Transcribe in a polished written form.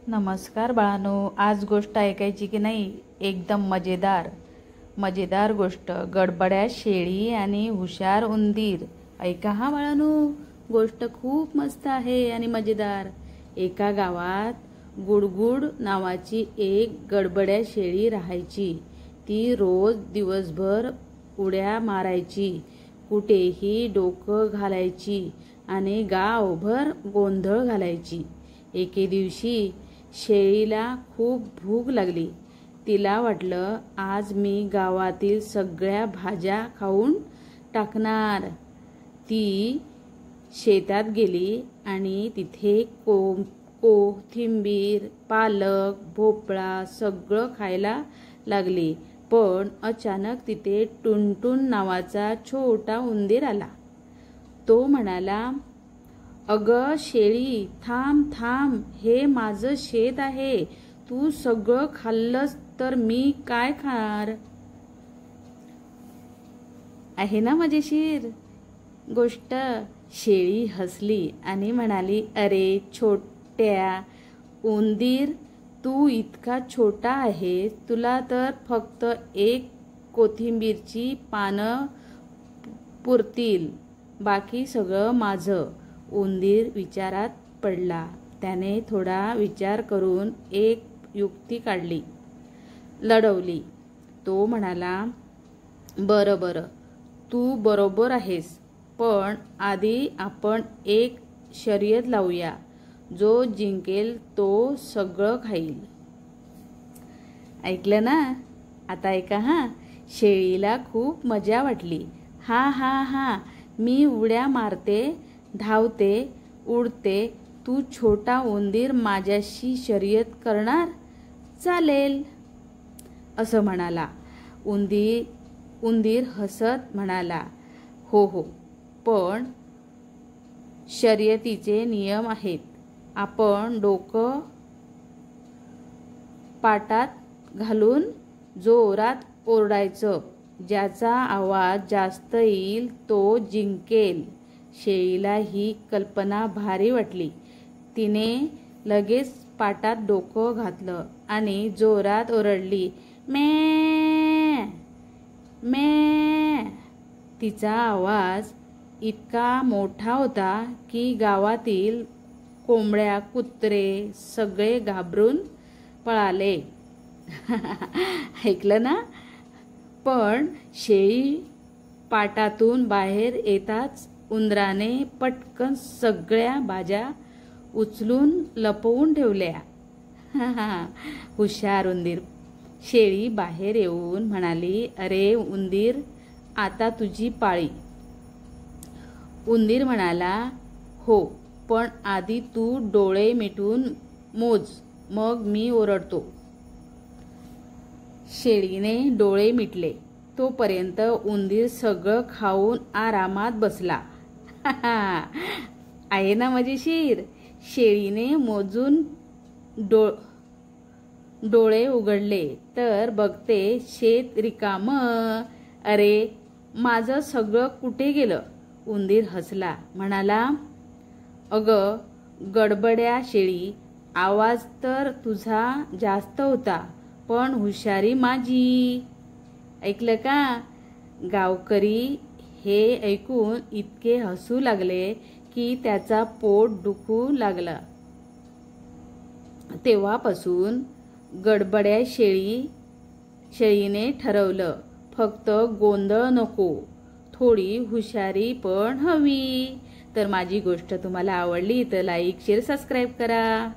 नमस्कार बाळांनो, आज गोष्ट ऐकायची की नाही? एकदम मजेदार गोष्ट. गडबड्या शेळी आणि हुशार उंदीर. ऐका हा बाळांनो, गोष्ट खूप मस्त आहे आणि मजेदार. एका गावात गुडगुड नावाची एक गडबड्या शेळी राहायची. ती रोज दिवसभर उड्या मारायची, कुठेही डोकं घालायची आणि गावभर गोंधळ घालायची. एके दिवशी शेळीला खूप भूक लागली. तिला वाटलं, आज मी गावातील सगळ्या भाज्या खाऊन टाकणार. ती शेतात गेली आणि तिथे कोथिंबीर, पालक, भोपळा सगळं खायला लागली. पण अचानक तिथे टुनटुन नावाचा छोटा उंदीर आला. तो म्हणाला, अगं शेळी, थांब थांब, हे माझं शेत आहे. तू सगळं खाल्लंस तर मी काय खाणार? आहे ना मजेशीर गोष्ट? शेळी हसली आणि म्हणाली, अरे छोट्या उंदीर, तू इतका छोटा आहेस, तुला तर फक्त एक कोथिंबीरची पानं पुरतील, बाकी सगळं माझं. उंदीर विचारात पडला. त्याने थोडा विचार करून एक युक्ती लढवली. तो म्हणाला, बरं, तू बरोबर आहेस, पण आधी आपण एक शर्यत लावूया. जो जिंकेल तो सगळं खाईल. ऐकलं ना? आता ऐका हा. शेळीला खूप मजा वाटली. हा, मी उड्या मारते, धावते, उडते, तू छोटा उंदीर माझ्याशी शर्यत करणार? चालेल, असं म्हणाला. उंदीर हसत म्हणाला, हो, पण शर्यतीचे नियम आहेत. आपण डोकं पाटात घालून जोरात ओरडायचं. ज्याचा आवाज जास्त येईल तो जिंकेल. शेळीला ही कल्पना भारी वाटली. तिने लगेच पाटात डोकं घातलं आणि जोरात ओरडली, मे मे. तिचा आवाज इतका मोठा होता की गावातील कोंबड्या, कुत्रे सगळे घाबरून पळाले. ऐकलं ना? पण शेळी पाटातून बाहेर येताच उंदराने पटकन सगळ्या भाज्या उचलून लपवून ठेवल्या. हुशार उंदीर. शेळी बाहेर येऊन म्हणाली, अरे उंदीर, आता तुझी पाळी. उंदीर म्हणाला, हो, पण आधी तू डोळे मिटून मोज, मग मी ओरडतो. शेळीने डोळे मिटले. तोपर्यंत उंदीर सगळं खाऊन आरामात बसला. आहे ना मजेशीर? शेळीने मोजून डोळे उघडले तर बघते शेत रिकामं. अरे, माझं सगळं कुठे गेलं? उंदीर हसला, म्हणाला, अगं गडबड्या शेळी, आवाज तर तुझा जास्त होता, पण हुशारी माझी. ऐकलं का? गावकरी हे ऐकून इतके हसू लागले की त्याचा पोट दुखू लागला. तेव्हापासून गडबड्या शेळीने ठरवलं, फक्त गोंधळ नको, थोडी हुशारी पण हवी. तर माझी गोष्ट तुम्हाला आवडली तर लाईक, शेअर, सबस्क्राईब करा.